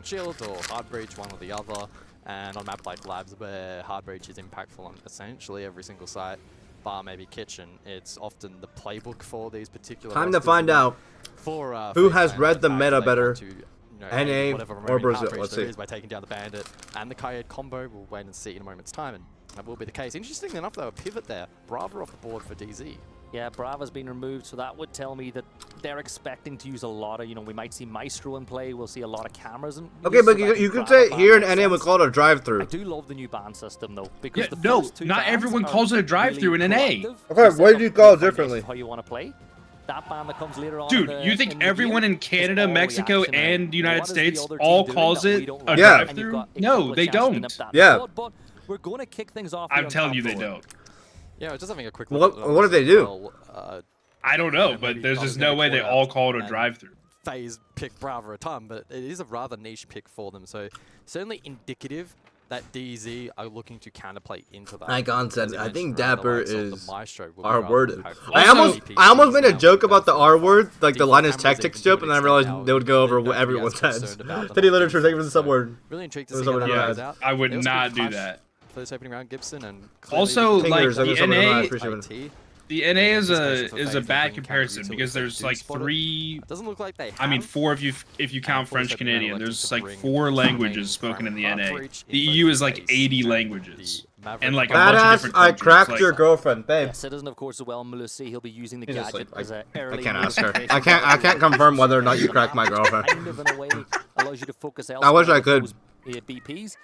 shield or hard breach, one or the other. And on a map like Labs, where hard breach is impactful on essentially every single site, bar maybe kitchen, it's often the playbook for these particular. Time to find out who has read the meta better. NA or Brazil. Let's see. By taking down the Bandit and the Coyote combo, we'll wait and see in a moment's time, and that will be the case. Interestingly enough, though, a pivot there. Brava off the board for DZ. Yeah, Brava's been removed, so that would tell me that they're expecting to use a lot of, we might see Maestro in play, we'll see a lot of cameras. Okay, but you could say here in NA we call it a drive-through. I do love the new ban system, though, because no, not everyone calls it a drive-through in NA. Okay, what do you call it differently? How you want to play. That ban that comes later on. Dude, you think everyone in Canada, Mexico, and the United States all calls it a drive-through? No, they don't. Yeah. But we're going to kick things off. I'm telling you they don't. Yeah, just having a quick look. What do they do? I don't know, but there's just no way they all call it a drive-through. FaZe pick Brava a ton, but it is a rather niche pick for them. So certainly indicative that DZ are looking to counterplay into that. Like On said, I think Dapper is R worded. I almost made a joke about the R word, like the Linus Tactics joke, and then I realized they would go over what everyone's heads. Then he literally translated it as a subword. Really intrigued to see how that plays out. I would not do that. For this opening round, Gibson and also like the NA is a a bad comparison because there's like three. Doesn't look like they. I mean, four if you count French Canadian. There's like 4 languages spoken in the NA. The EU is like 80 languages. And like a bunch of different I cracked your girlfriend, babe. Citizen, of course, as well. Melusi, he'll be using the gadget as a early. I can't ask her. I can't confirm whether or not you cracked my girlfriend. Kind of in a way allows you to focus. I wish I could. BPs.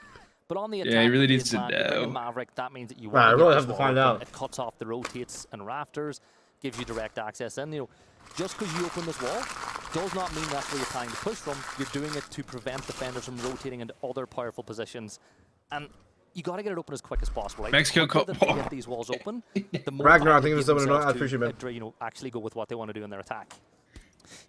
But on the attack, yeah, he really needs to know. Maverick, that means that you I really have to find out. It cuts off the rotates and rafters, gives you direct access. And just because you open this wall does not mean that's where you're trying to push from. You're doing it to prevent defenders from rotating into other powerful positions. And you got to get it open as quick as possible. Right? Mexico the get these walls open. The more Ragnar, I think it was someone I appreciate it. Actually go with what they want to do in their attack.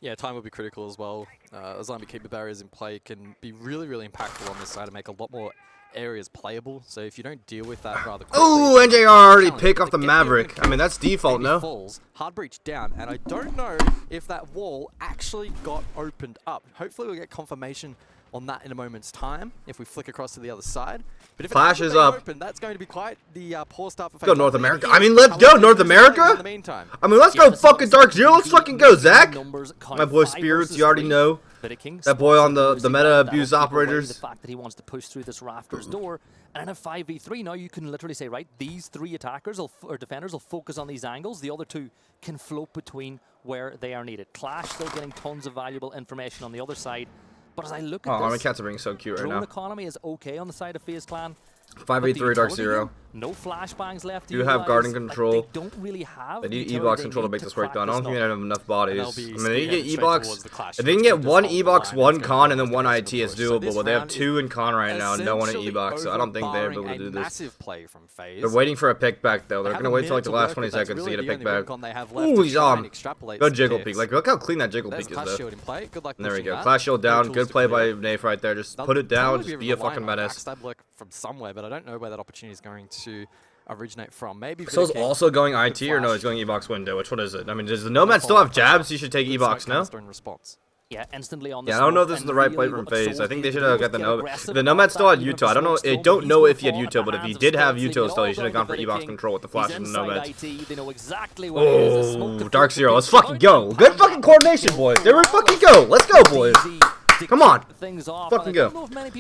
Yeah, time will be critical as well. As long as we keep the barriers in play, it can be really, really impactful on this side and make a lot more areas playable. So if you don't deal with that rather quickly... Oh, NJR already pick off the Maverick. I mean, that's default, no? Falls, hard breach down, and I don't know if that wall actually got opened up. Hopefully we'll get confirmation on that in a moment's time if we flick across to the other side. But if Flash is up. Open, that's going to be quite the poor start for FaZe. Go North America. I mean, let's go North America. In the meantime. I mean, let's go fucking DarkZero. Let's fucking go, Zach. My boy Spirits, you already know. That boy on the meta abuse operators. The fact that he wants to push through this rafters door, and in a 5v3 now you can literally say, right, these 3 attackers or defenders will focus on these angles. The other 2 can float between where they are needed. Clash still getting tons of valuable information on the other side. But as I look at my cats are being so cute right now. Drone economy is okay on the side of FaZe Clan. 5v3 DarkZero. No flashbangs left. You have garden control. They don't really have. They need E-box control to make this work done. I don't think they have enough bodies. I mean, they get E-box. If they can get 1 E-box, 1 con, and then 1 IT, it's doable. But they have 2 in con right now and no 1 in E-box, so I don't think they're able to do this. They're waiting for a pick back though. They're gonna wait till like the last 20 seconds to get a pick back. Ooh, he's on. Good jiggle peek. Like, look how clean that jiggle peek is though. There we go. Clash shield down. Good play by Nafe right there. Just put it down. Just be a fucking menace. From somewhere, but I don't know where that opportunity is going to originate from. Maybe so. It's also going IT or no? It's going E-box window. Which one is it? I mean, does the Nomad still have jabs? You should take E-box, no? Yeah, instantly on the I don't know if this is the right play from FaZe. I think they should have got the Nomad. The Nomad still had Util. I don't know if he had Util, but if he did have Util still, he should have gone for E-box control with the flash and the Nomad. Oh, DarkZero, let's fucking go. Good fucking coordination, boys. There we fucking go. Let's go, boys. Come on. Fucking go. Good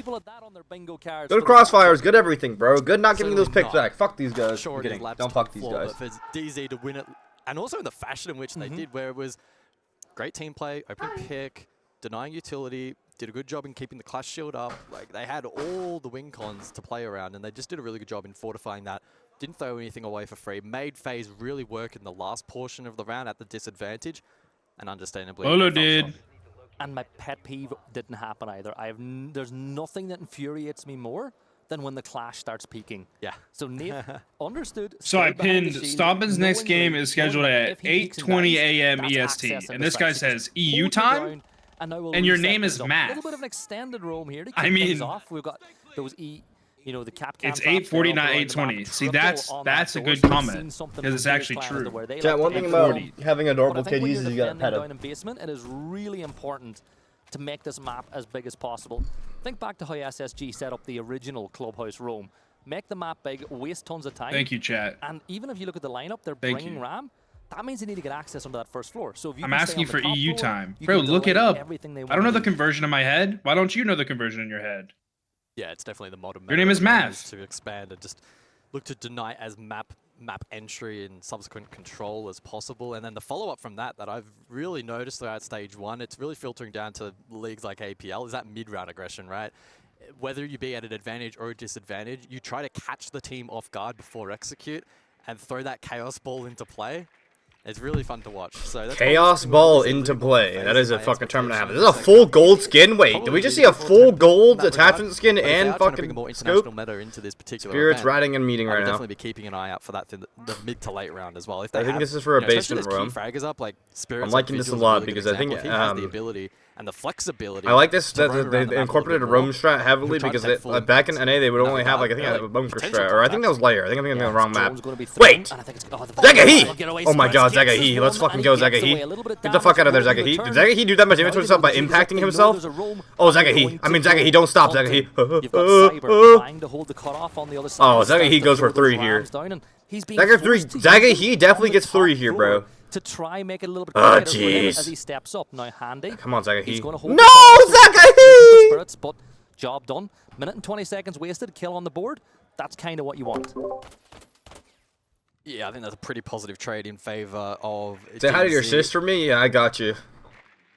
crossfires, good everything, bro. Good not giving those picks back. Fuck these guys. I'm kidding. Don't fuck these guys. For DZ to win it, and also in the fashion in which they did, where it was great team play, open pick, denying utility, did a good job in keeping the clash shield up. Like, they had all the win cons to play around, and they just did a really good job in fortifying that. Didn't throw anything away for free. Made FaZe really work in the last portion of the round at the disadvantage, and understandably. Olo did. And my pet peeve didn't happen either. There's nothing that infuriates me more than when the clash starts peaking. Yeah. So Nate understood. So I pinned Stompin's next game is scheduled at 8:20 a.m. EST, and this guy says EU time, and your name is Matt. A little bit of an extended roam here to keep I mean, things off. We've got those the cap. It's 8:40, not 8:20. See, that's a good comment because it's actually true. Chat, one thing about having adorable KDs is you gotta pet them. In basement, it is really important to make this map as big as possible. Think back to how SSG set up the original Clubhouse Roam. Make the map big, waste tons of time. Thank you, chat. And even if you look at the lineup, they're bringing Ram. That means they need to get access onto that first floor. So if you I'm asking you for EU floor, time. Bro, look it up. I don't know the conversion in my head. Why don't you know the conversion in your head? Yeah, it's definitely the modern. Your name is Math. To expand and just look to deny as map entry and subsequent control as possible. And then the follow-up from that I've really noticed throughout stage 1, it's really filtering down to leagues like APL, is that mid-round aggression, right? Whether you be at an advantage or a disadvantage, you try to catch the team off guard before execute and throw that chaos ball into play. It's really fun to watch. So that's Chaos ball into play. That is a fucking term to have. This is a full gold skin. Wait, did we just see a full gold attachment skin and fucking scope? Spirits riding and meeting right now. Definitely be keeping an eye out for that in the mid to late round as well. If I think this is for a basement room. I'm liking this a lot because I think the ability and the flexibility. I like this that they incorporated a roam strat heavily because back in NA they would only have like I think a bunker strat, or I think that was layer. I think I'm thinking of the wrong map. Wait, Zagahi! Oh my God, Zagahi! Let's fucking go, Zagahi! Get the fuck out of there, Zagahi! Did Zagahi do that much damage to himself by impacting himself? Oh, Zagahi! I mean Zagahi! Don't stop, Zagahi! Oh, Zagahi goes for 3 here. Zagahi definitely gets 3 here, bro. To try make it a little bit quieter for him as he steps up. Now Handy. Come on, Zagahi. No, Zagahi! Spirits, but job done. Minute and 20 seconds wasted. Kill on the board. That's kind of what you want. Yeah, I think that's a pretty positive trade in favor of. Say hi to your sister, me. Yeah, I got you.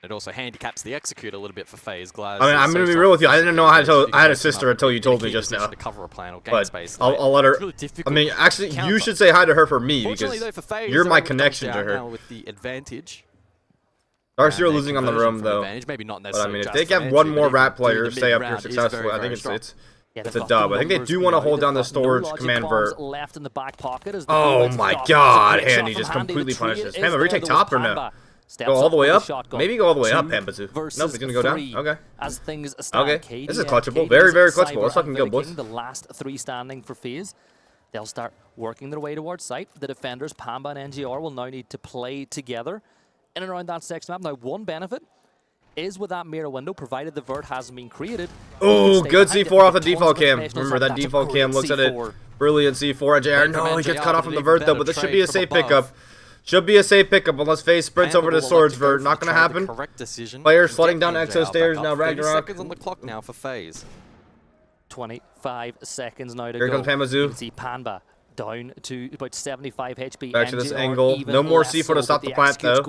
It also handicaps the execute a little bit for FaZe. Glad. I mean, I'm gonna be real with you. I didn't know how to tell. I had a sister until you told me just now. To cover a plan or game but space. I'll let her. I mean, actually, you should say hi to her for me because you're my connection to her. With the advantage. DarkZero losing on the room though. Maybe not but I mean, if they get one more rat player stay up here successfully, I think it's a dub. I think they do want to hold down the storage command vert. Oh my God, Handy just completely punishes. Pamba, retake top or no? Go all the way up? Maybe go all the way up, Pambazu. Nope, he's gonna go down. Okay. As things okay. This is clutchable. Very, very clutchable. Let's fucking go, boys. The last 3 standing for FaZe. They'll start working their way towards site. The defenders, Pamba and NGR, will now need to play together in and around that section map. Now, one benefit is with that mirror window, provided the vert hasn't been created. Oh, good C4 off the default cam. Remember that default cam looks at it. Brilliant C4 at JR. No, he gets cut off from the vert though, but this should be a safe pickup. Should be a safe pickup unless FaZe sprints over to storage vert. Not gonna happen. Players flooding down Exo stairs now. Ragnarok. Seconds on the clock now for FaZe. 25 seconds now to go. Here comes Pambazu. You can see Pamba down to about 75 HP. Back to this angle. No more C4 to stop the plant though.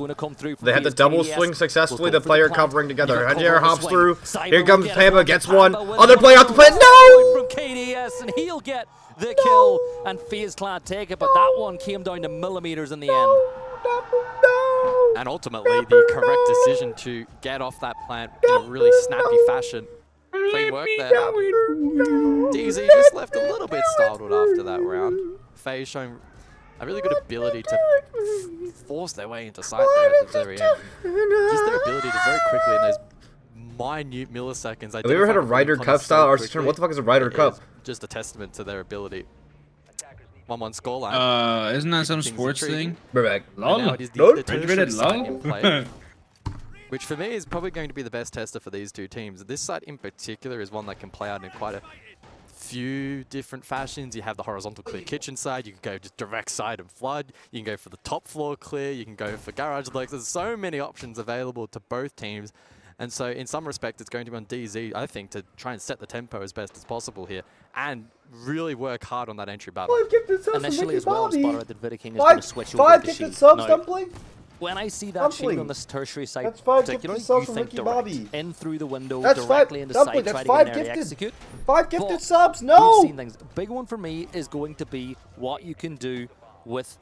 They had the double swing successfully. The player covering together. NGR hops through. Here comes Pamba. Gets one. Other player off the plant. No! From KDS, and he'll get the kill, and FaZe Clan take it, but that one came down to millimeters in the end. And ultimately, the correct decision to get off that plant in a really snappy fashion. Clean work there. DZ just left a little bit startled after that round. FaZe showing a really good ability to force their way into sight there at the very end. Just their ability to very quickly in those minute milliseconds. Have we ever had a Ryder Cup style RC tournament? What the fuck is a Ryder Cup? Just a testament to their ability. 1-1 scoreline. Isn't that some sports thing? We're back. LOL. LOL. Which for me is probably going to be the best tester for these two teams. This site in particular is one that can play out in quite a few different fashions. You have the horizontal clear kitchen side, you can go just direct side and flood, you can go for the top floor clear, you can go for garage legs. There's so many options available to both teams. And so in some respect, it's going to be on DZ, I think, to try and set the tempo as best as possible here and really work hard on that entry battle. Initially as well, Spotter at the Vidiking is going to switch over to Sheet. Dumpling? When I see that Sheet on this tertiary site, particularly, you think direct. In through the window, directly into sight, try to get an area execute. 5 gifted subs, no! We've seen things. Big one for me is going to be what you can do with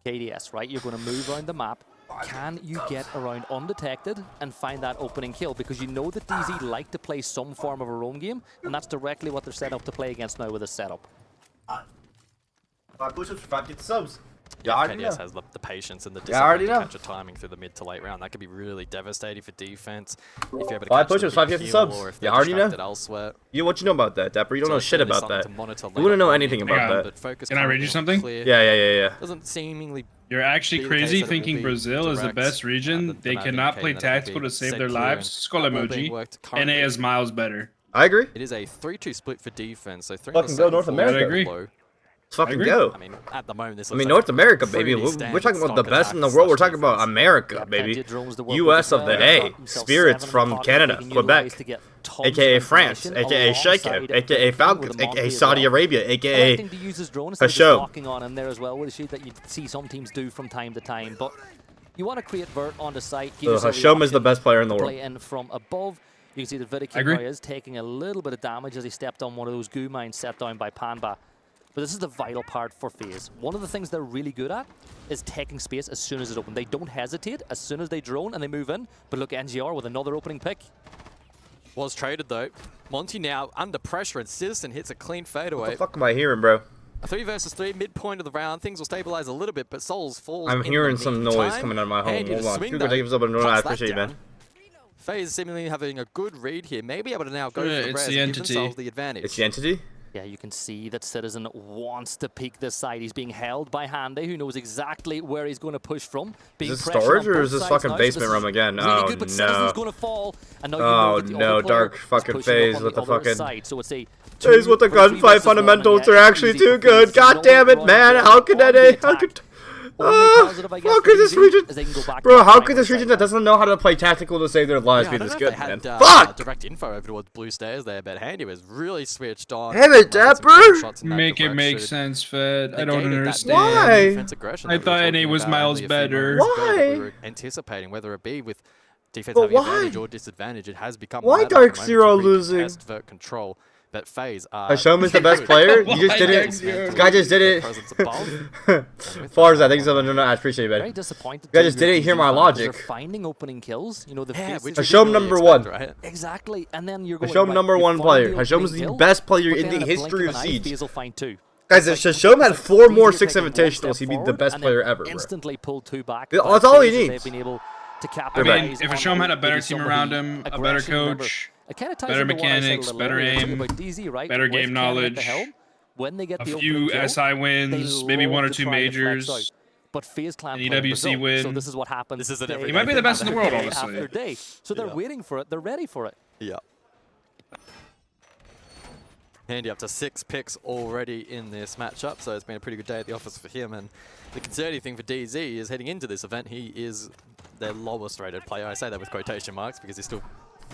KDS, right? You're going to move around the map. Can you get around undetected and find that opening kill? Because you know that DZ like to play some form of a roam game, and that's directly what they're set up to play against now with this setup. 5 push-ups for 5 gifted subs. Yeah, KDS has the patience and the discipline to catch a timing through the mid to late round. That could be really devastating for defense. If you're able to 5 push-ups, 5 gifted subs. You already know. Elsewhere. What you know about that, Dapper? You don't know shit about that. You wouldn't know anything about that. Can I read you something? Yeah. Doesn't seemingly You're actually crazy thinking Brazil is the best region. They cannot play tactical to save their lives. Skull emoji. NA is miles better. I agree. It is a 3-2 split for defense. So 3 fucking go North America. I agree. Let's fucking go. I mean, at the moment, this North America, baby. We're talking about the best in the world. We're talking about America, baby. US of the A. Spirits from Canada, Quebec, aka France, aka Shaker, aka Falcons, aka Saudi Arabia, aka Hasho. on in there as well, with a that you see some teams do from time to time. But you want to create vert on the site. Hasho is the best player in the world. Play in from above. You can see that Vidic is taking a little bit of damage as he stepped on one of those goo mines set down by Panba. But this is the vital part for FaZe. One of the things they're really good at is taking space as soon as it's open. They don't hesitate as soon as they drone and they move in. But look, NGR with another opening pick. Was traded though. Monty now under pressure and Citizen hits a clean fadeaway. What the fuck am I hearing, bro? A 3 versus 3, midpoint of the round. Things will stabilize a little bit, but Souls falls. I'm hearing some noise coming out of my home. Hold on. I appreciate it, man. FaZe seemingly having a good read here. Maybe able to now go for the res and give themselves the advantage. It's the entity? Yeah, you can see that Citizen wants to peek this side. He's being held by Handy, who knows exactly where he's going to push from. Is this storage or is this fucking basement room again? Really oh, good, but no. Going to fall, and now oh, no. Dark fucking FaZe with the fucking... Side. So it's a FaZe with the gunfight fundamentals are actually too good. God damn it, man. How could that... How could... how could this region... Bro, how could this region that doesn't know how to play tactical to save their lives be this good, man? Fuck! Direct info over towards blue stairs there, but Handy was really switched on. Damn it, Dapper! Make it make sense, Fed. I don't understand. Why? I thought NA was miles better. Why? We were anticipating whether it be with defense having advantage or disadvantage. It has become why DarkZero losing? Control. But FaZe Hashem is the best player? You just did it. This guy just did it. Fars, I think so. No, I appreciate it, man. Very disappointed. You guys just didn't hear my logic. Finding opening kills. You know, the Hashem number one. Right? Exactly. And then you're going Hashem number one player. Hashem is the best player in the history of Siege. FaZe will find 2. Guys, if Hashem had 4 more 6 invitationals, he'd be the best player ever, bro. Instantly pulled 2 back. That's all he needs. To I mean, if Hashem had a better team around him, a better coach, better mechanics, better aim, better game knowledge, a few SI wins, maybe 1 or 2 majors, but FaZe Clan an EWC win. So this is what happens. He might be the best in the world, honestly. After day. So they're waiting for it. They're ready for it. Yeah. Handy up to 6 picks already in this matchup, so it's been a pretty good day at the office for him. And the concerning thing for DZ is heading into this event, he is their lowest rated player. I say that with quotation marks because he's still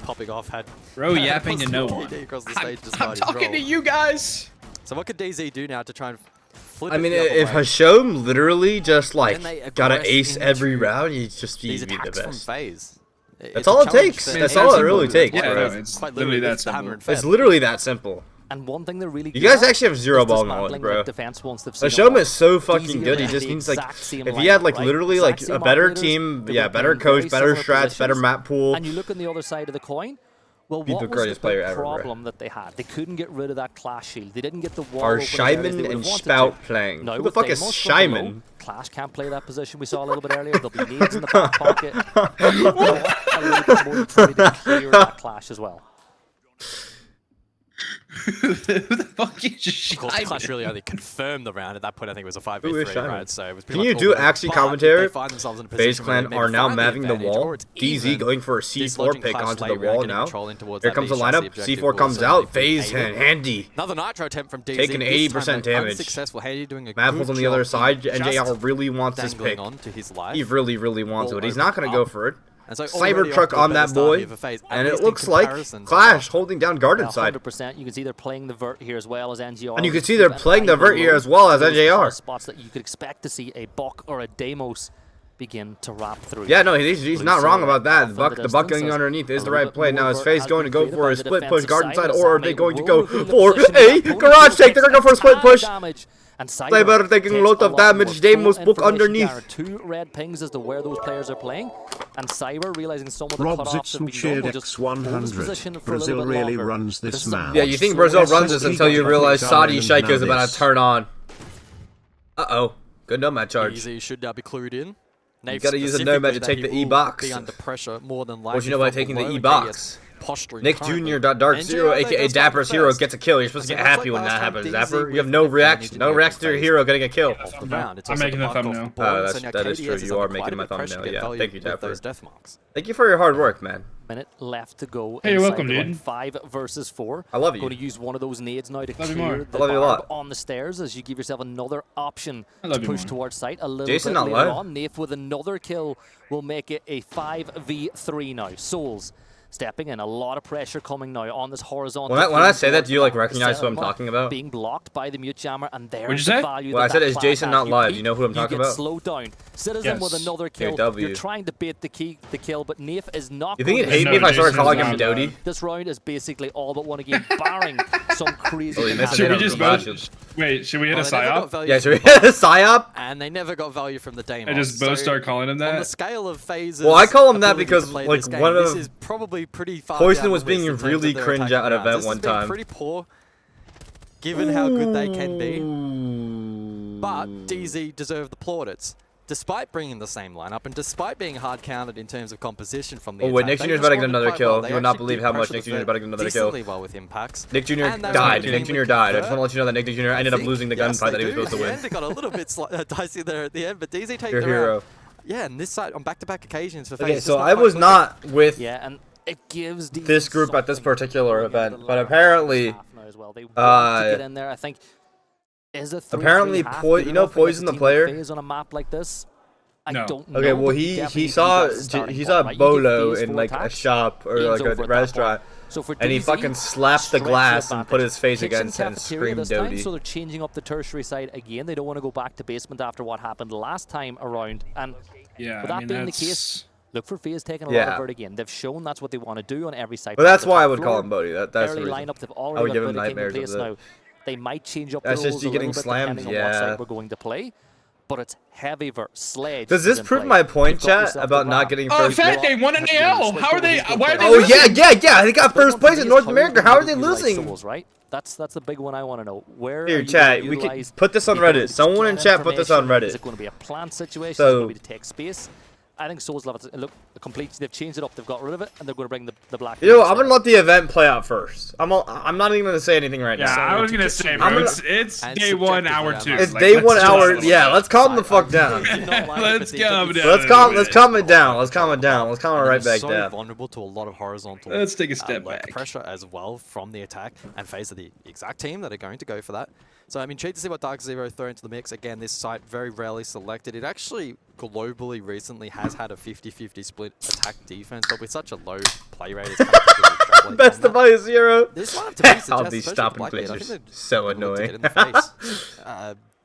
popping off. Bro, yapping to no one. I'm talking to you guys. So what could DZ do now to try and flip I mean, if Hashem literally just like got an ace every round, he'd just be the best. From FaZe. That's all it takes. That's all it really takes. Yeah, no, it's literally that simple. It's literally that simple. And one thing they're really good. You guys actually have 0 ball knowledge, bro. Hashem is so fucking good. He just needs like, if he had like literally like a better team, yeah, better coach, better strats, better map pool. And you look on the other side of the coin. Well, what was the problem that they had? They couldn't get rid of that Clash shield. They didn't get the wall. Are Shyman and Spout playing? Who the fuck is Shyman? Clash can't play that position. We saw a little bit earlier. There'll be nades in the back pocket. A little bit more to clear that Clash as well. Who the fuck is Shyman? Of course, Clash really only confirmed the round. At that point, I think it was a 5v3, right? So it was pretty Can you do actually commentary? FaZe Clan are now mapping the wall. DZ going for a C4 pick onto the wall now. Here comes the lineup. C4 comes out. FaZe and Handy. Another Nitro attempt from DZ. Taking 80% damage. Maple's on the other side. NJR really wants this pick. He really, really wants it. He's not going to go for it. So Cybertruck on that boy, and it looks like Clash holding down Garden side. 100%. You can see they're playing the vert here as well as NGR. And you can see they're playing the vert here as well as NJR. Spots that you could expect to see a Buck or a Deimos begin to wrap through. Yeah, no, he's not wrong about that. The buck going underneath is the right play. Now is FaZe going to go for a split push Garden side, or are they going to go for a garage take? They're going to go for a split push. Cyber taking a lot of damage. Deimos book underneath. 2 red pings as to where those players are playing, and Cyber realizing some of the cutoffs have been done, will just hold his position for Brazil a little bit really longer. runs this map. Yeah, you think Brazil runs this until you realize Saudi Sheikh is about to turn on. Uh-oh. Good nomad charge. Easy should now be clued in. You gotta use a nomad to take the E-box. Be under pressure more than likely. What do you know about taking the E-box? posturing. Nick Jr. DarkZero, aka Dapper's hero, gets a kill. You're supposed to get happy when that happens, Dapper. You have no reaction to your hero getting a kill. I'm making the thumbnail. That is true. You are making my thumbnail. Yeah, thank you, Dapper. Thank you for your hard work, man. Minute left to go. Hey, you're welcome, dude. 5 versus 4. I love you. Going to use one of those nades now to love clear the barb on the stairs as you give yourself another option to push towards site a little Jason, bit not later live. on. Nafe with another kill will make it a 5v3 now. Souls stepping in, a lot of pressure coming now on this horizontal. When I say that, do you like recognize who I'm talking about? Being blocked by the mute jammer, and there's What'd you the say? value. Well, I said, is Jason not live? You know who I'm talking about? Slowed down. Citizen with another kill. You're trying to bait the kill, but Nafe is not. You think he'd hate me if I started calling him Doty? This round is basically all but one again, barring some crazy. Should we just both? Wait, should we hit a psyop? Yeah, should we hit a psyop? And they never got value from the Deimos. I just both start calling him that. On the scale of phases. Well, I call him that because like one of this is probably pretty far. Poison was being really cringe at an event one time. Pretty poor, given how good they can be. But DZ deserved the plaudits. Despite bringing the same lineup and despite being hard counted in terms of composition from the wait, Nick Jr.'s about to get another kill. Well. You would not believe how much Nick Jr. is about to get another kill. Well with impacts. Nick Jr. died. Nick Jr. died. I just want to let you know that Nick Jr. ended up losing the gunfight that he was supposed to win. They got a little bit dicey there at the end, but DZ take Your the hero. round. Yeah, and this side on back-to-back occasions for FaZe. Okay, so I was not with and it gives this group at this particular event, but apparently, apparently, Poison the player. On a map like this, I don't know. Okay, well he saw Bolo in like a shop or like a restaurant, and he fucking slapped the glass and put his face against it and screamed Doty. So they're changing up the tertiary side again. They don't want to go back to basement after what happened last time around. And with that being the case, look for FaZe taking a lot of vert again. They've shown that's what they want to do on every side. But that's why I would call him Bodhi. That's the reason. Lineup, they've already got nightmares of now. They might change up the rules just you getting slammed, depending on what side we're going to play. But it's heavy vert. Sledge. Does this prove my point, chat, about not getting first place? Oh, Fett, they won an AL. How are they? Why are they? Oh yeah. They got first place in North America. How are they losing? Right. That's the big one I want to know. Where here, chat. We can put this on Reddit. Someone in chat put this on Reddit. Is it going to be a plant situation? So, is it going to be to take space? I think Souls love it. Look, complete. They've changed it up. They've got rid of it, and they're going to bring the black. You know, I'm gonna let the event play out first. I'm not even gonna say anything right now. Yeah, I was gonna say, bro. It's day 1, hour 2. It's day 1, hour. Yeah, let's calm the fuck down. Let's calm down. Let's calm it down. Let's calm it down. Let's calm it right back down. Vulnerable to a lot of horizontal. Let's take a step back. Pressure as well from the attack, and FaZe are the exact team that are going to go for that. So I'm intrigued to see what DarkZero throw into the mix. Again, this site very rarely selected. It actually globally recently has had a 50-50 split attack defense, but with such a low play rate, it's kind of best of my zero. This lineup to me suggests, I'll be stopping players. So annoying.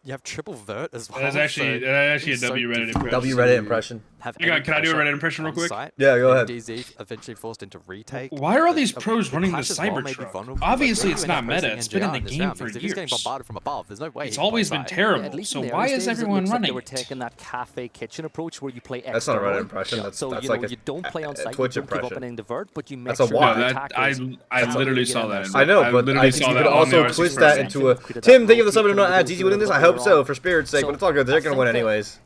You have triple vert as well. That's actually a W Reddit impression. W Reddit impression. Can I do a Reddit impression real quick? Yeah, go ahead. DZ eventually forced into retake. Why are all these pros running the Cybertruck? Obviously, it's not meta. It's been in the game for years. Getting bombarded from above. There's no way. It's always been terrible. So why is everyone running? They were taking that cafe kitchen approach where you play. That's not a Reddit impression. That's like a you don't play on site. Twitch you don't impression. Keep up and divert, but you make that's sure I literally saw that. I know, but I think you could also twist that into a. Tim, thank you for the sub. DZ winning this. I hope so, for Spirit's sake. But it's all good. They're gonna win anyways.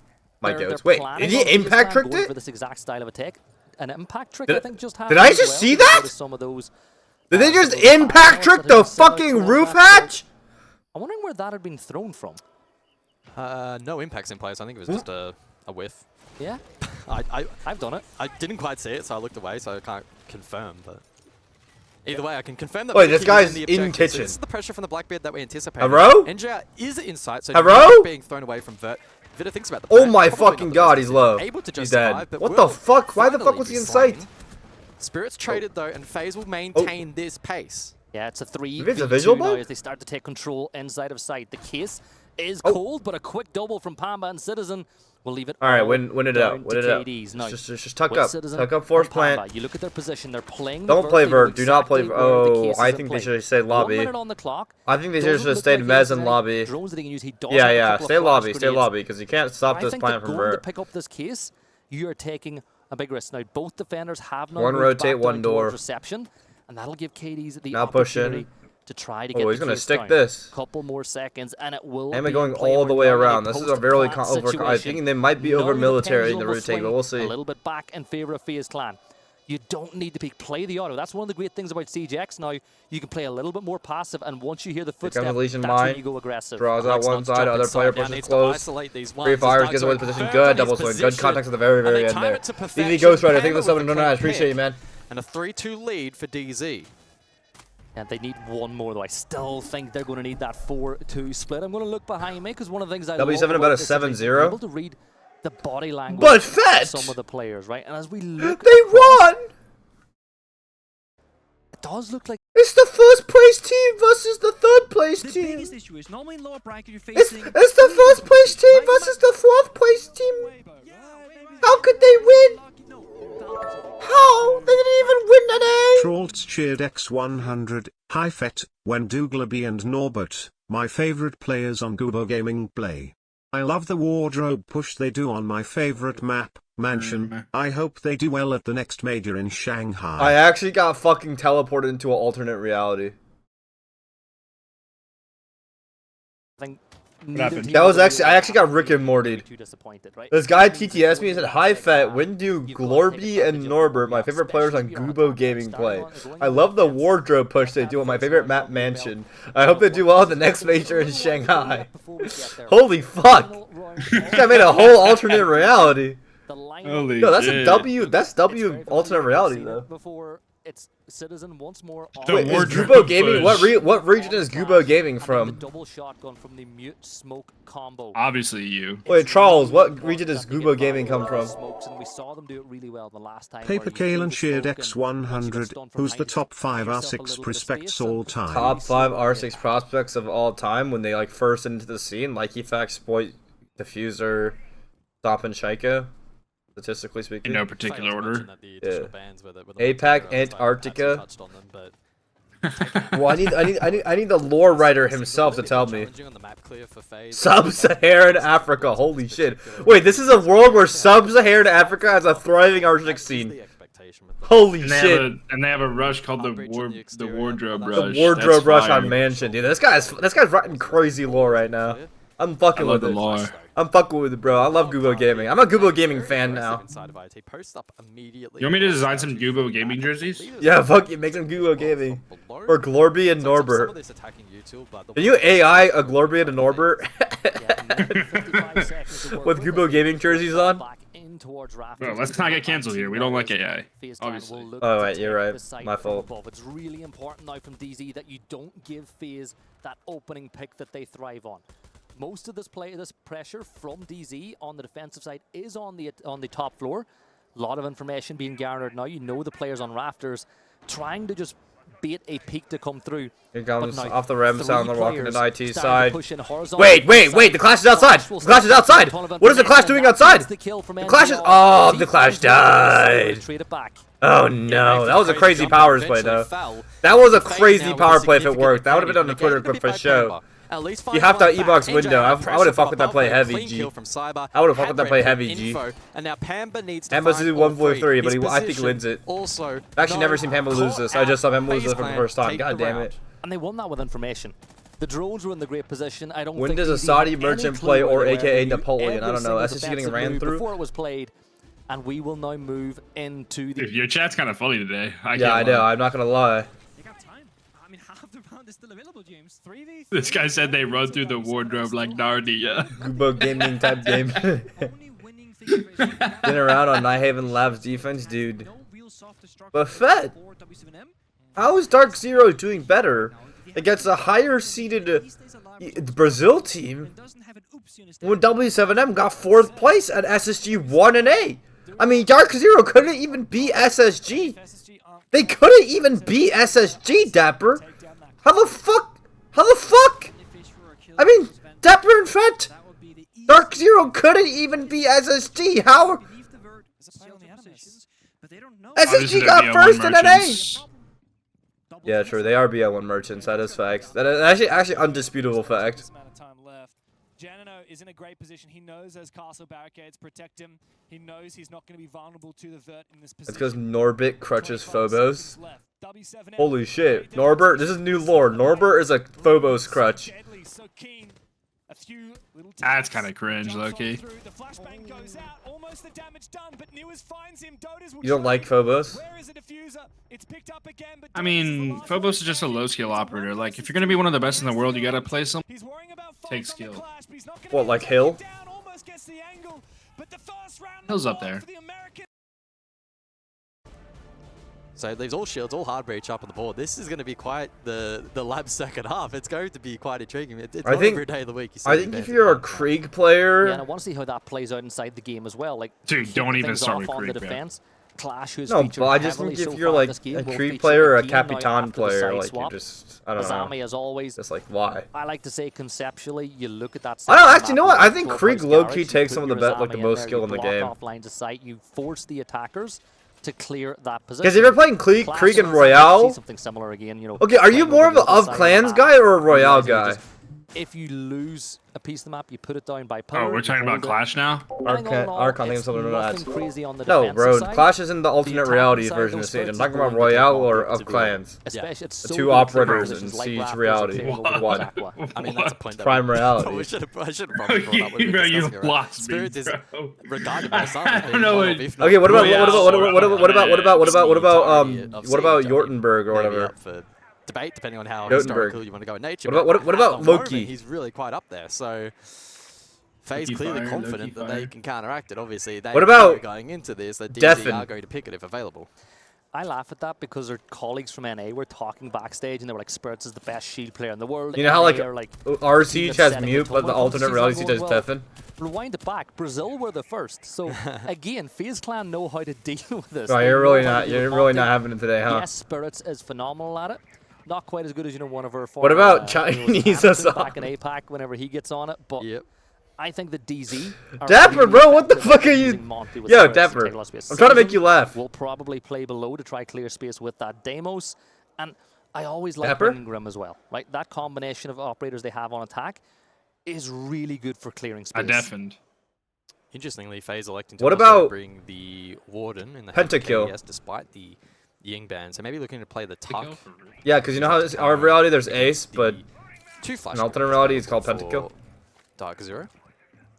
My goats. Wait, did he impact tricked it? For this exact style of attack, an impact trick I think just happened. Did I just see that? Some of those. Did they just impact trick the fucking roof hatch? I'm wondering where that had been thrown from. No impacts in place. I think it was just a whiff. Yeah. I've done it. I didn't quite see it, so I looked away, so I can't confirm. But either way, I can confirm that. Wait, this guy's in kitchen. So this is the pressure from the Blackbeard that we anticipated. Hello? NJR is inside, so Hello? being thrown away from Vert. Vida thinks about the oh my fucking god, he's low. He's dead. What the fuck? Why the fuck was he in sight? Spirits traded though, and FaZe will maintain this pace. Yeah, it's a 3v2 it's a visual now as they start to take control inside of sight. The case is cold, but a quick double from Pamba and Citizen will leave it. All right, win it out. Win it out. Just tuck up. Tuck up force plant. You look at their position. They're playing. Don't play Vert. Do not play. Oh, I think they should have stayed lobby. 1 minute on the clock. I think they should have stayed Mez in lobby. Yeah. Stay lobby. Stay lobby because you can't stop this plant from Vert. To pick up this case, you are taking a big risk. Now both defenders have one rotate, one door. Reception, and that'll give KDs the now opportunity to try to get. Oh, he's gonna stick this. Couple more seconds, and it will. Am I going all the way around? This is a very over. I think they might be over military in the rotate, but we'll see. A little bit back in favor of FaZe Clan. You don't need to peek. Play the auto. That's one of the great things about CGX now. You can play a little bit more passive, and once you hear the footstep, that's when you go aggressive. Draws out one side, other player pushes close. Free fires, gets away the position. Good double swing. Good context at the very, very end there. DZ Ghost Rider, thank you for the 7 I appreciate you, man. And a 3-2 lead for DZ. And they need one more, though. I still think they're going to need that 4-2 split. I'm going to look behind me, because one of the things I W7 love about a this is 7-0. able to read the body language but Fett! of some of the players, right? And as we look, they won! It does look like it's the first place team versus the third place team. The biggest issue is normally in lower bracket you're facing. It's the first place team versus the fourth place team. How could they win? How? They didn't even win today. Trollts cheered X100. Hi Fett, when Douglaby and Norbert, my favorite players on Gubo Gaming play. I love the wardrobe push they do on my favorite map, Mansion. I hope they do well at the next major in Shanghai. I actually got fucking teleported into an alternate reality. That was actually, I actually got Rick and Morty'd. This guy TTS me and said, "Hi Fett, when do Glorby and Norbert, my favorite players on Gubo Gaming, play? I love the wardrobe push they do on my favorite map, Mansion. I hope they do well at the next major in Shanghai." Holy fuck! This guy made a whole alternate reality. Holy No, that's shit. a W. That's W alternate reality though. It's Citizen once more. Wait, is Gubo Gaming? What region is Gubo Gaming from? Double shotgun from the mute smoke combo. Obviously you. Wait, Charles, what region does Gubo Gaming come from? We saw them do it really well the last time. Paper Kalen shared X100. Who's the top 5 R6 prospects all time? Top 5 R6 prospects of all time when they like first into the scene, like Efax, Exploit, Diffuser, Stop and Shaiko. Statistically speaking, in no particular order. Yeah. APAC, Antarctica. Well, I need the lore writer himself to tell me. Sub-Saharan Africa. Holy shit! Wait, this is a world where Sub-Saharan Africa has a thriving R6 scene. Holy shit! And they have a rush called the wardrobe rush. The wardrobe rush on Mansion, dude. This guy's writing crazy lore right now. I'm fucking with it. Lore. I'm fucking with it, bro. I love Gubo Gaming. I'm a Gubo Gaming fan now. You want me to design some Gubo Gaming jerseys? Yeah, fuck you. Make them Gubo Gaming. Or Glorby and Norbert. Can you AI a Glorby and a Norbert? With Gubo Gaming jerseys on? Well, let's not get canceled here. We don't like AI. Obviously. Oh, wait, you're right. My fault. It's really important now from DZ that you don't give FaZe that opening pick that they thrive on. Most of this pressure from DZ on the defensive side is on the top floor. A lot of information being garnered now. You know the players on rafters trying to just bait a peek to come through. Here comes off the rim, sound the walking to IT side. Wait! The Clash is outside! The Clash is outside! What is the Clash doing outside? The Clash is... Oh, the Clash died! Oh no, that was a crazy powers play though. That was a crazy power play if it worked. That would have been on the Twitter clip for sure. You have to E-box window. I would have fucked with that play heavy, G. I would have fucked with that play heavy, G. Pamba's do 143, but I think he wins it. I've actually never seen Pamba lose this. I just saw Pamba lose this for the first time. God damn it. And they won that with information. The drones were in the great position. I don't when think does a Saudi merchant play or AKA Napoleon? I don't know. SSG getting ran through. Before it was played, and we will now move into the... Dude, your chat's kind of funny today. Yeah, I know. I'm not going to lie. This guy said they run through the wardrobe like Narnia. Gubo Gaming type game. Getting around on Nighthaven Labs defense, dude. But Fett, how is DarkZero doing better against a higher seeded Brazil team when W7M got 4th place at SSG 1 and 8? I mean, DarkZero couldn't even beat SSG. They couldn't even beat SSG, Dapper. How the fuck? I mean, Dapper and Fett. DarkZero couldn't even beat SSG. How? SSG got first in an A. Yeah, true. They are BL1 merchants. That is fact. That is actually undisputable fact. Janino is in a great position. He knows those castle barricades protect him. He knows he's not going to be vulnerable to the vert in this position. That's because Norbit crutches Phobos. Holy shit. Norbert, this is new lore. Norbert is a Phobos crutch. That's kind of cringe, low-key. most of the damage done, but Newers finds him. Dotas will You don't like Phobos? Where is the diffuser? It's picked up again, but I mean, Phobos is just a low skill operator. Like, if you're gonna be one of the best in the world, you gotta play some. Take skill. What, like Hill? Hill's up there. So these all shields, all hard breach up on the board. This is going to be quite the lab's second half. It's going to be quite intriguing. It's not every day of the week. I think if you're a Krieg player, yeah, and I want to see how that plays out inside the game as well. Like, dude, don't even start with Krieg, defense. Clash, who's no, but I just think if you're like a Krieg player or a Capitan player, like you just, I don't know. As always, just like why? I like to say conceptually, you look at that. I don't actually know what I think. Krieg low-key takes some of the most skill in the game. Off lines of sight, you force the attackers to clear that position. Because if you're playing Krieg and Royale, something similar again, you know. Okay, are you more of Clans guy or a Royale guy? If you lose a piece of the map, you put it down by power. Oh, we're talking about Clash now? Archon thinks something about that. Crazy on the no, bro. Side. Clash is in the alternate reality version of Siege. I'm talking about Royale or of Clans. Especially, the two operators in Siege reality. One. I mean, that's a point. Prime reality. I should have probably brought that when we bro, you right? lost Spirit me, is bro. regarded by some. Okay, what about Yortenberg or whatever? Debate depending on how historical you want to go in nature. What about Loki? He's really quite up there. So FaZe clearly confident that they can counteract it. Obviously, they are going into this that DZ are going to pick it if available. I laugh at that because their colleagues from NA were talking backstage and they were like, Spirits is the best shield player in the world. You know how like our Siege has Mute, but the alternate reality Siege has Tefn? Rewind it back. Brazil were the first. So again, FaZe Clan know how to deal with this. Oh, you're really not having it today, huh? Yes, Spirits is phenomenal at it. Not quite as good as, you know, one of our former, what about Chinese back in APAC whenever he gets on it, but I think the DZ Dapper, bro, what the fuck are you? Yo, Dapper, I'm trying to make you laugh. We'll probably play below to try clear space with that Deimos, and I always like Grim as well, right? That combination of operators they have on attack is really good for clearing space. I deafened. Interestingly, FaZe electing to bring the Warden in the Pentakill. Yes, despite the Ying ban, so maybe looking to play the Tuck. Yeah, because you know how our reality there's Ace, but in alternate reality it's called Pentakill. DarkZero.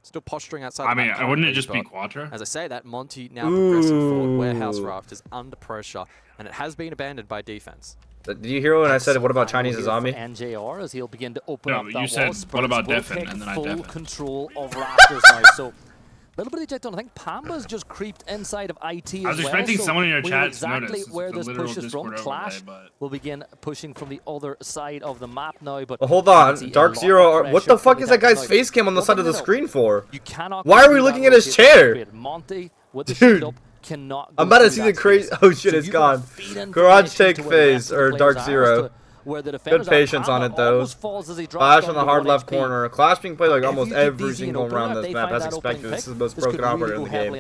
Still posturing outside. I mean, wouldn't it just be Quattro? As I say that, Monty now progressing forward. Warehouse Raft is under pressure, and it has been abandoned by defense. Did you hear when I said what about Chinese Azami? NJR as he'll begin to open up that you said what about Defen, and then I full control of Raptors now. So a little bit of eject on. I think Pamba's just creeped inside of IT as well. I was expecting someone in your chat to exactly notice where this push is from. Discord Clash will begin pushing from the other side of the map now. But hold on, DarkZero. What the fuck is that guy's face cam on the side of the screen for? You cannot. Why are we looking at his chair? Monty with the shield up cannot. I'm about to see the crazy. Oh shit, it's gone. Garage take FaZe or DarkZero. Good patience on it though. Clash on the hard left corner. Clash being played like almost every single round this map as expected. This is the most broken operator in the game.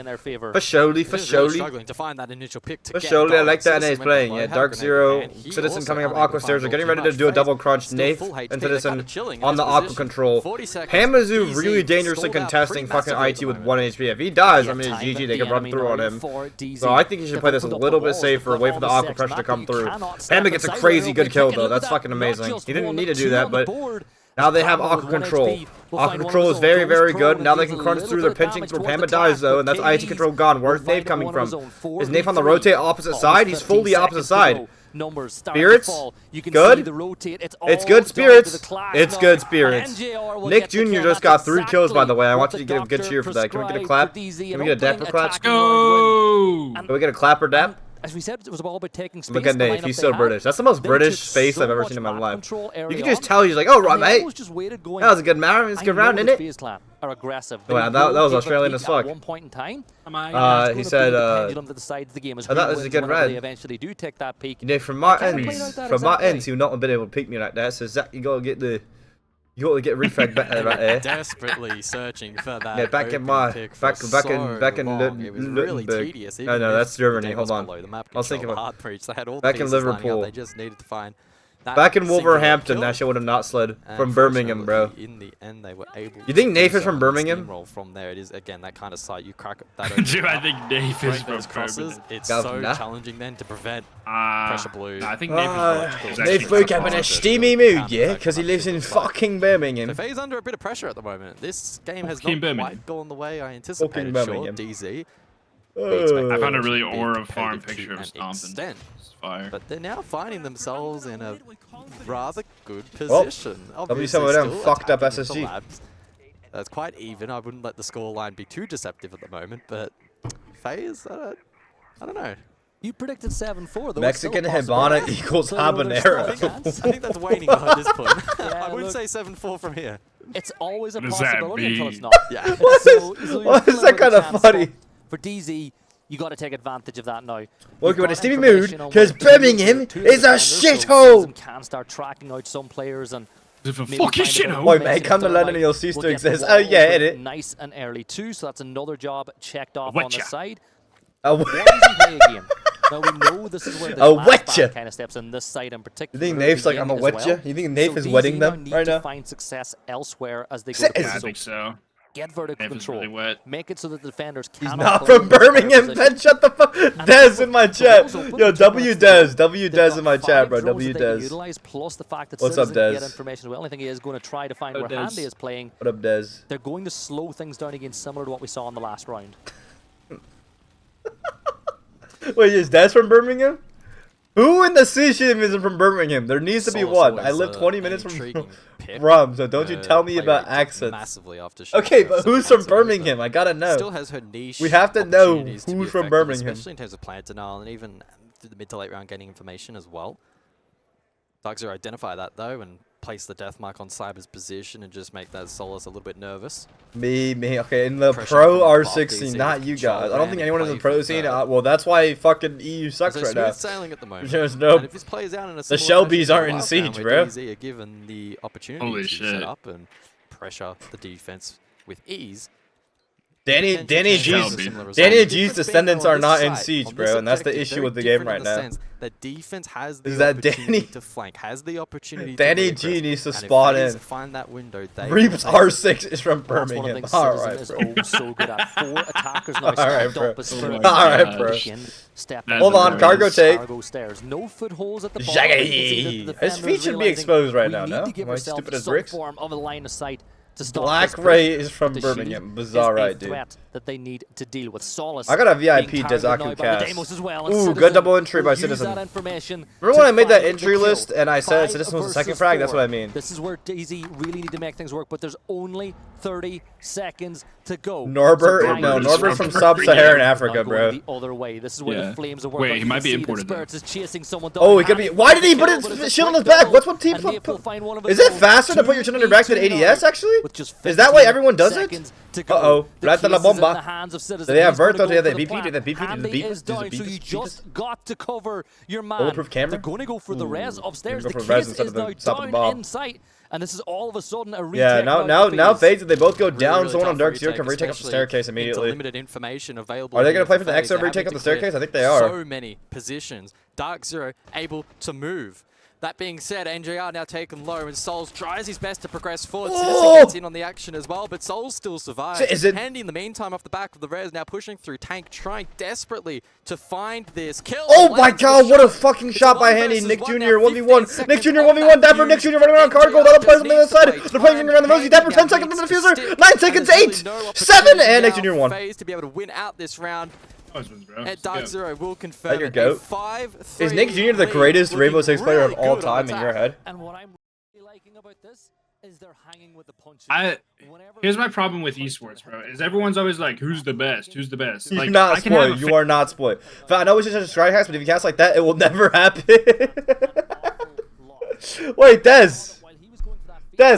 For surely. Struggling to find that initial pick to I like that NA's playing. Yeah, DarkZero, Citizen coming up Aqua Stairs. Are getting ready to do a double crunch. Nath and Citizen on the Aqua control. Hamazu really dangerously contesting fucking IT with 1 HP. If he dies, I mean, GG, they can run through on him. So I think he should play this a little bit safer. Wait for the Aqua pressure to come through. Hama gets a crazy good kill though. That's fucking amazing. He didn't need to do that, but now they have Aqua Control. Aqua Control is very, very good. Now they can crunch through. They're pinching through. Pamba dies, though, and that's IT Control gone. Where's Nave coming from? Is Nave on the rotate opposite side? He's fully opposite side. Spirits? Good? It's good, Spirits. It's good, Spirits. Nick Jr. just got 3 kills, by the way. I want you to get a good cheer for that. Can we get a clap? Can we get a dapper clap? Go! Can we get a clap or dap? As we said, it was all about taking space. Look at Nate, he's so British. That's the most British face I've ever seen in my life. You can just tell he's like, oh, right, mate. That was a good round. It's a good round, isn't it? Wow, that was Australian as fuck. At one point in time, he said, I thought it was a good round. They eventually do take that peak. You know, from my ends, he'll not have been able to peek me like that. So Zach, you gotta get refrag better right there. Desperately searching for that. Yeah, back in really tedious. No, that's Germany. Hold on. The map I was thinking about hard breach. They had all the back in pieces lining up. Liverpool. They just needed to find Back in Wolverhampton, that shit would have not slid from Birmingham, bro. In the end, they were able. You think Nafe is from Birmingham? Roll from there. It is again that kind of site. You crack that. Dude, I think Nafe is from Birmingham. It's so challenging then to prevent pressure blue. I think Nafe is Nafe woke up in a steamy mood, yeah, because he lives in fucking Birmingham. So FaZe under a bit of pressure at the moment. This game has not quite gone the way I anticipated. Sure, DZ. I found a really aura farm picture of Stompin'. Fire. But they're now finding themselves in a rather good position. Obviously, some of them fucked up SSG. That's quite even. I wouldn't let the scoreline be too deceptive at the moment, but FaZe, I don't know. You predicted 7-4. Mexican Habana equals habanero. I think that's waning at this point. I wouldn't say 7-4 from here. It's always a possibility until it's not. Yeah. Why is that kind of funny? For DZ, you got to take advantage of that now. Welcome to Stevie Mood, because Birmingham is a shithole. Can start tracking out some players and it's a fucking shithole. Boy, man, come to London and you'll cease to exist. Oh yeah, hit it. Nice and early too, so that's another job checked off on the side. Now we know this is where the last kind of steps in this side in particular. You think Nafe's like, I'm a wetcha? You think Nafe is wetting them right now? Find success elsewhere as they go. Yeah, I think so. Get vertical control. Really make it so that the defenders cannot. He's not from Birmingham, Ben. Shut the fuck. Dez in my chat. Yo, W Dez. W Dez in my chat, bro. W Dez. Plus the fact that what's up, Dez? Get information well. I think he is going to try to find where Handy is playing. What up, Dez? They're going to slow things down again, similar to what we saw in the last round. Wait, is Dez from Birmingham? Who in the system isn't from Birmingham? There needs to be one. I live 20 minutes from Rum, so don't you tell me about accents. Okay, but who's from Birmingham? I gotta know. Still has her niche. We have to know who's from Birmingham. Especially in terms of player denial and even through the mid to late round getting information as well. DarkZero identify that though and place the death mark on Cyber's position and just make that Solus a little bit nervous. Me. Okay, in the pro R16, not you guys. I don't think anyone in the pro scene. Well, that's why fucking EU sucks right now. Sailing at the moment. There's no. And if this plays out in a the Shelbys aren't in siege, bro. DZ are given the opportunity to set up and pressure the defense with ease. Danny G's descendants are not in siege, bro, and that's the issue with the game right now. The defense has the opportunity to flank, has the opportunity. Danny G needs to spawn in. Find that window. Reaps R6 is from Birmingham. All right, bro. So good at 4 attackers now. All right, bro. All right, bro. Hold on, cargo take. No footholds at the bottom. Shaggy. His feet should be exposed right now. No, am I stupid as bricks? Form of a line of sight. Black Ray is from Birmingham. Bizarre, right, dude. That they need to deal with. Solace. I got a VIP Dezaku cast. Well, ooh, good double entry by Citizen. Remember when I made that entry list and I said Citizen was the second frag? That's what I mean. This is where DZ really need to make things work, but there's only 30 seconds to go. Norbert? No, Norbert's from Sub-Saharan Africa, bro. The other way. This is where the flames are working. Wait, he might be imported. Is chasing someone oh, he could be. Why did he put his shield on his back? What's what team? Is it faster to put your shield on your back than ADS, actually? Is that why everyone does it? Uh-oh. Rata la bomba. Do they have Verto? Do they have the BP? Do they have the BP? Do they have the BP? So you just got to cover your man. Bulletproof camera? They're going to go for the res upstairs. The case is now down in sight. And this is all of a sudden a retake. Yeah, now FaZe, they both go down. Someone on DarkZero can retake up the staircase immediately. Limited information available. Are they going to play for the extra retake up the staircase? I think they are. So many positions. DarkZero able to move. That being said, NJR now taken low, and Souls tries his best to progress forward. Citizen gets in on the action as well, but Souls still survives. Handy in the meantime off the back of the res, now pushing through Tank, trying desperately to find this kill. Oh my god, what a fucking shot by Handy. Nick Jr. 1v1. Nick Jr. 1v1. Dapper Nick Jr. running around cargo. The other players on the other side. They're playing around the Rosie. Dapper 10 seconds on the diffuser. 9 seconds, 8, 7, and Nick Jr. 1. FaZe to be able to win out this round. And DarkZero will confirm that your goat. 5-3. Is Nick Jr. the greatest Rainbow Six player of all time in your head? And what I'm really liking about this is they're hanging with the punches. Here's my problem with esports, bro. Is everyone's always like, who's the best? Who's the best? You're like, not spoiled. You are not spoiled. I know it's just a strike cast, but if you cast like that, it will never happen. Wait, Dez,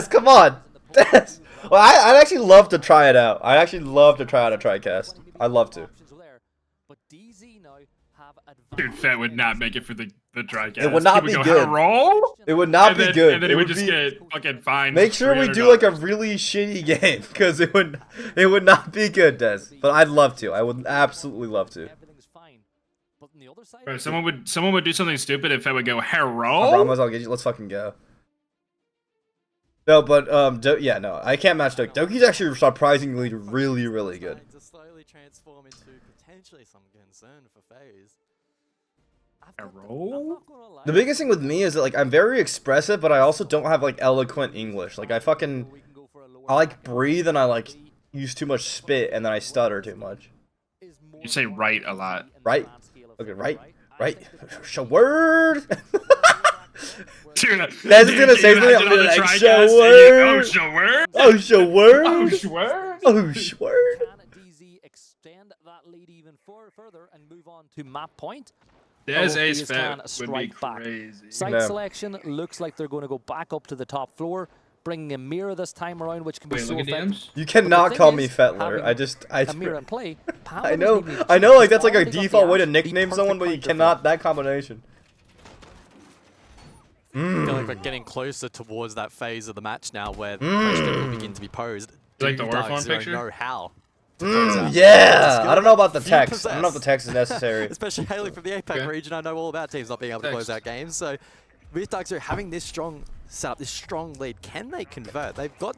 come on. Dez. Well, I'd actually love to try it out. I'd actually love to try out a TriCast. I'd love to. Dude, Fett would not make it for the TriCast. It would not be good. Roll? It would not be good. And then it would just get fucking fine. Make sure we do like a really shitty game, because it would not be good, Des. But I'd love to. I would absolutely love to. Everything's fine, but in the the other side, Bro, someone would do something stupid if I would go, I hello? promise I'll get you. Let's fucking go. No, but yeah, no, I can't match Doki. Doki's actually surprisingly really, really good. To slowly transform into potentially some concern for FaZe. Hello? The biggest thing with me is that like I'm very expressive, but I also don't have like eloquent English. Like I like breathe and I like use too much spit and then I stutter too much. You say right a lot. Right? Okay, right? Show word. Dude, That's gonna say something. I'm gonna be like, show word. Oh, show word. Oh, show word. Oh, show word. Oh, show word. Can DZ extend that lead even further and move on to map point? There's Ace FaZe Fett can would be strike back. crazy. Site selection looks like they're going to go back up to the top floor, bringing a mirror this time around, which can be so effective. You cannot call me Fettler. A mirror in play. I know, like that's like a default way to nickname someone, but you cannot that combination. I feel like we're getting closer towards that phase of the match now where the question will begin to be posed. You like the Do Orphan DarkZero picture? know how? Yeah, I don't know about the text. I don't know if the text is necessary. Especially hailing from the APAC region, I know all about teams not being able to close out games. So with DarkZero having this strong setup, this strong lead, can they convert? They've got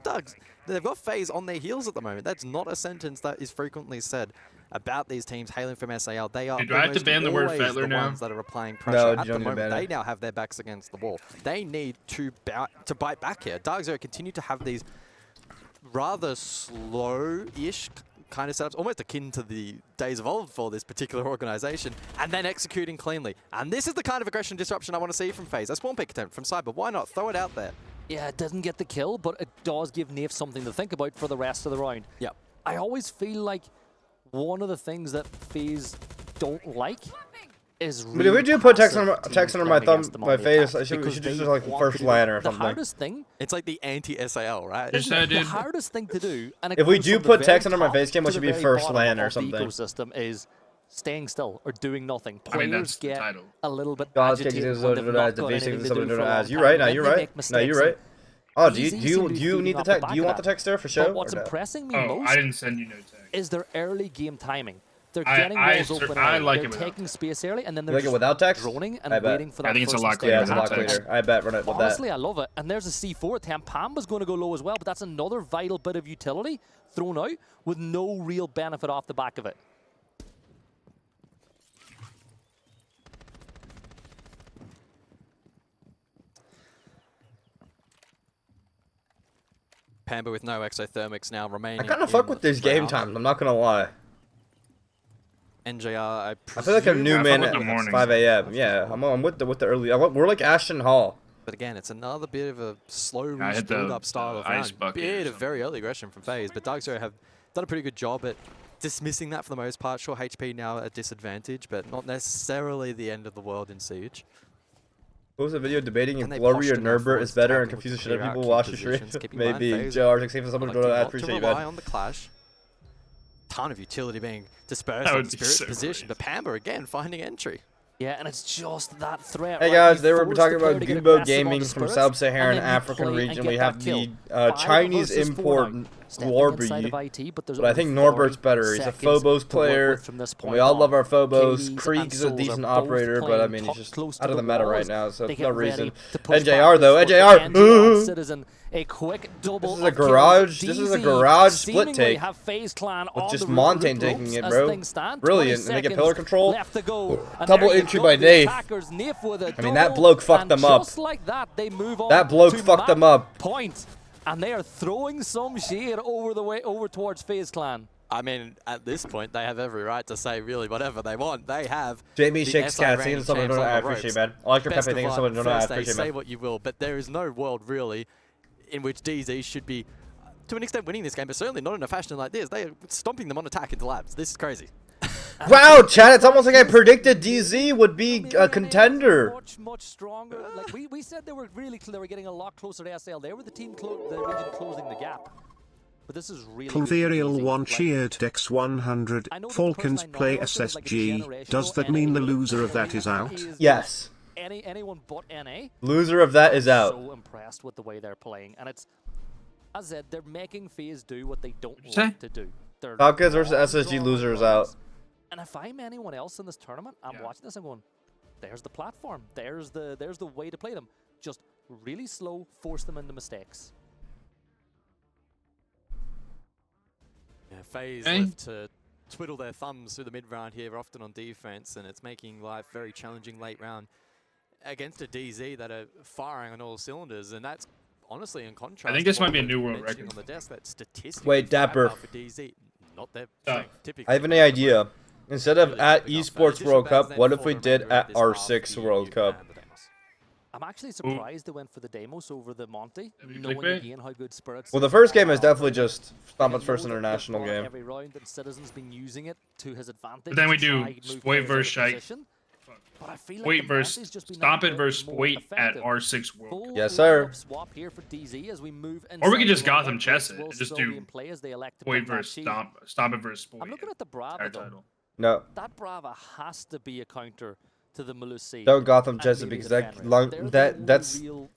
FaZe on their heels at the moment. That's not a sentence that is frequently said about these teams hailing from SAL. They are Dude, do I have to ban the word always Fettler the now? ones that are applying pressure No, at you the don't need to moment. ban They it. now have their backs against the wall. They need to bite back here. DarkZero continue to have these rather slow-ish kind of setups, almost akin to the days of old for this particular organization, and then executing cleanly. And this is the kind of aggression disruption I want to see from FaZe. A spawn pick attempt from Cyber. Why not? Throw it out there. Yeah, it doesn't get the kill, but it does give Nave something to think about for the rest of the round. Yep. I always feel like one of the things that FaZe don't like is But if we do put text under my thumb, against them on my the face, attack, I should because just they like the want first to do line or the something. hardest thing, It's like the anti-SAL, right? Just said, the dude. hardest thing to do, and it If we goes do from the put very text under my top face cam, to it should the be very first bottom land or of the something. ecosystem is staying still or doing nothing. I mean, Players that's the get title. a little bit God's agitated kicking when they've not the got basic anything to something do for a long as. You time. right? No, Then you're they right. make No, mistakes, you're right. Oh, do DZ seem to be you feeding need the off the text? back Do you of want the that. text there for But show? what's or no? impressing me Oh, most I didn't send you no text. is their early game timing. They're I- getting I walls ser- open I early. like They're it without taking text. space early, and then You they're like it just without text? droning and I bet. waiting for that I think it's a first lot mistake Yeah, clearer it's to a lot happen. text. cleaner. I bet run it with that. Honestly, I love it. And there's a C4 attempt. Pamba's going to go low as well, but that's another vital bit of utility thrown out with no real benefit off the back of it. Pamba with no exothermics now remaining. I kind of fuck with these game times. I'm not gonna lie. NJR, I feel like I'm new I fuck man with at the mornings. 5 a.m. Yeah, I'm with the early. We're like Ashton Hall. But again, it's another bit of a slow I hit the- build-up style of the ice round. bucket or Bit of something. very early aggression from FaZe, but DarkZero have done a pretty good job at dismissing that for the most part. Sure, HP now at disadvantage, but not necessarily the end of the world in Siege. What was the video debating if And they Glory poshed or enough Nurbert is forwards better to and tackle confuses to shit out clear of out people key watch the positions, stream? keep in mind Maybe. FaZe JR16 for someone to electing I not to appreciate you, rely man. on the clash. Ton of utility being dispersed That on would be Spirit's so position, but Pamba again finding entry. Yeah, and it's just that threat. Hey right? guys, You they were force talking the player about to get Goobo aggressive Gaming onto from Spirits, Sub-Saharan and then you African play and region. get We that have kill. the 5 Chinese versus 4 import now. Stepping inside of Glorby. IT, but there's But I think only Norbert's 40 better. He's a seconds Phobos to work player. with from this And point we all on. love our Phobos. KDs and Krieg's a Souls are decent both operator, but I playing mean, he's just close to out of the meta walls. right now, so They there's no get ready reason. to push NJR back though, this NJR. one. NJR Citizen, a quick double. This is a of kills. garage- this is a DZ garage split seemingly take have FaZe Clan with on just the Montaigne root taking ropes it, as bro. things stand. Brilliant. 20 And they get seconds pillar control. left to go. And Double there you entry go, by the Nath. attackers, Nath with a I mean, that double, bloke fucked and them up. Just like that, they move on. That bloke to fucked them map up. Point. And they are throwing some shade over towards FaZe Clan. I mean, at this point, they have every right to say really whatever they want. They have Jamie the shakes SI cats. reigning Thank you so much. champs on I the appreciate, ropes. man. I like your Best Pepe. of Thank you so luck, much. I first day, appreciate, say man. what you will, but there is no world really in which DZ should be, to an extent, winning this game, but certainly not in a fashion like this. They are stomping them on attack into labs. This is crazy. Wow, Chad, it's almost like I predicted DZ would be a contender. Much stronger. Like we said, they were getting a lot closer to SL. They were the team, the region closing the gap. But this is really Converial 1 like, cheered Dex 100. I know the Falcons person I know play of is like a SSG. generational Does that mean the NA. loser of that is out? Yes. Anyone but NA. Loser of that is out. So impressed with the way they're playing, and it's, as I said, they're making FaZe do what they don't say? like to do. They're Falcons versus long SSG drawn loser is runs. out. And if I'm anyone else in this tournament, I'm watching this and going, there's the platform. There's the way to play them. Just really slow, force them into mistakes. Yeah, FaZe left to twiddle their thumbs through the mid-round here, often on defense, and it's making life very challenging late round against a DZ that are firing on all cylinders, and that's honestly in contrast. I think this might be a new world record. On the desk, that statistically wait, Dapper. For DZ, not their typically. I have an idea. Instead of at Esports World Cup, what if we did at R6 World Cup? I'm actually surprised they went for the Demos over the Monty, knowing again how good Spirits. Well, the first game is definitely just Stompin's first international game. Every round that Citizen's been using it to his advantage. But then we do Spoit versus Shite. Wait versus Stompin versus Spoit at R6 World Cup. Yes, sir. Swap here for DZ as we move or we could just Gotham chess it and just do Spoit versus Stompin versus Spoit. I'm looking at the Brava though. No. That Brava has to be a counter to the Malusi. Don't Gotham chess it because that's the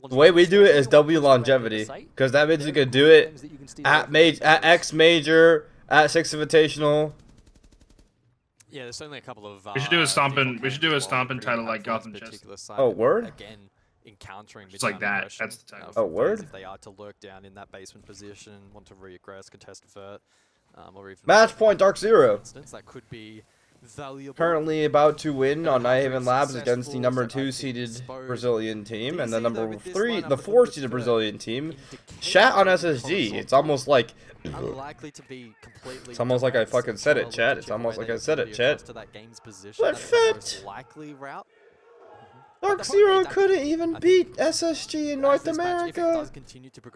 way we do it is W longevity, because that means you can do it at X major, at 6 invitational. Yeah, there's only a couple of. We should do a Stompin. We should do a Stompin title like Gotham chess. Oh, word. Again, encountering. It's like that. That's the title. Oh, word. If they are to lurk down in that basement position, want to reaggress, contest Fett, or even match point DarkZero. That could be valuable. Currently about to win on Nighthaven Labs against the number 2 seeded Brazilian team and the number 4 seeded Brazilian team. Chat on SSG. It's almost like. It's almost like I fucking said it, chat. It's almost like I said it, chat. But Fett! DarkZero couldn't even beat SSG in North America.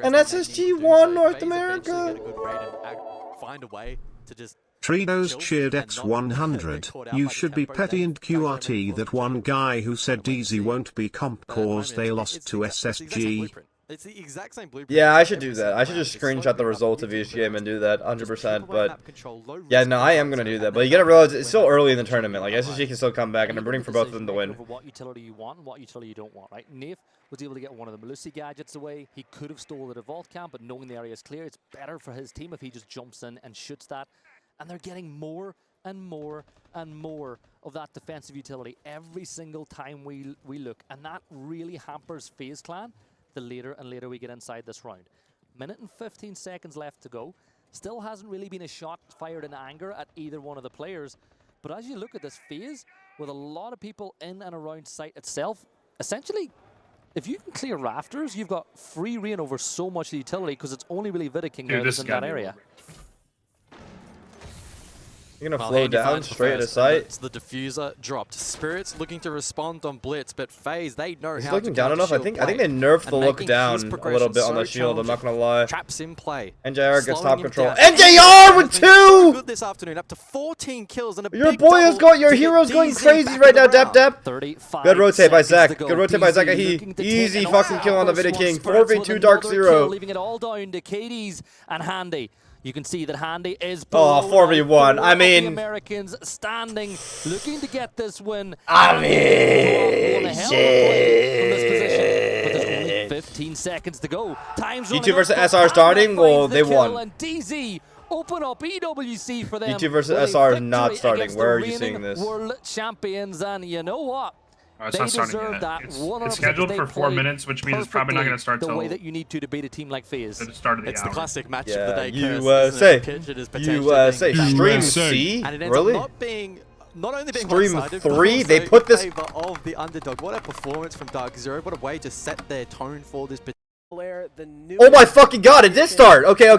And SSG won North America. Find a way to just Tridos cheered X100. You should be petty and QRT that one guy who said DZ won't be comp cause they lost to SSG. It's the exact same blueprint. Yeah, I should do that. I should just screenshot the results of each game and do that 100%. But yeah, no, I am gonna do that. But you gotta realize it's still early in the tournament. Like SSG can still come back, and I'm rooting for both of them to win. What utility you want and what utility you don't want, right? Nave was able to get one of the Malusi gadgets away. He could have stolen the vault camp, but knowing the area is clear, it's better for his team if he just jumps in and shoots that. And they're getting more and more and more of that defensive utility every single time we look, and that really hampers FaZe Clan. The later and later we get inside this round. Minute and 15 seconds left to go. Still hasn't really been a shot fired in anger at either one of the players. But as you look at this FaZe, with a lot of people in and around site itself, essentially, if you can clear rafters, you've got free reign over so much of the utility because it's only really Vidaking that's in that area. You're gonna flow down straight to sight. The diffuser dropped. Spirits looking to respond on blitz, but FaZe, they know He's how looking to down enough. I think they nerfed the look down a little bit on the shield. I'm not gonna lie. Traps in play. NJR gets top control. NJR with 2. Good this afternoon, up to 14 kills and a your boy has got your heroes going crazy right now. Dep. Good rotate by Zach. Good rotate by Zach. He easy fucking kill on the Vidaking. 4v2 DarkZero. Leaving it all down to Katie's and Handy. You can see that Handy is 4v1. I mean, Americans standing, looking to get this win. I mean, shit. But there's only 15 seconds to go. Time's E2 versus SR starting. Well, they won. And DZ open up EWC for them. E2 versus SR is not starting. Where are you seeing this? World champions, and you know what? It's not starting yet. It's scheduled for 4 minutes, which means it's probably not going to start till the way that you need to beat a team like FaZe. At the start of the It's hour. the classic match of the day. USA. Stream C? Really? Not only being Stream 3? They put this of the underdog. What a performance from DarkZero. What a way to set their tone for this. Oh my fucking god! It did start. Okay.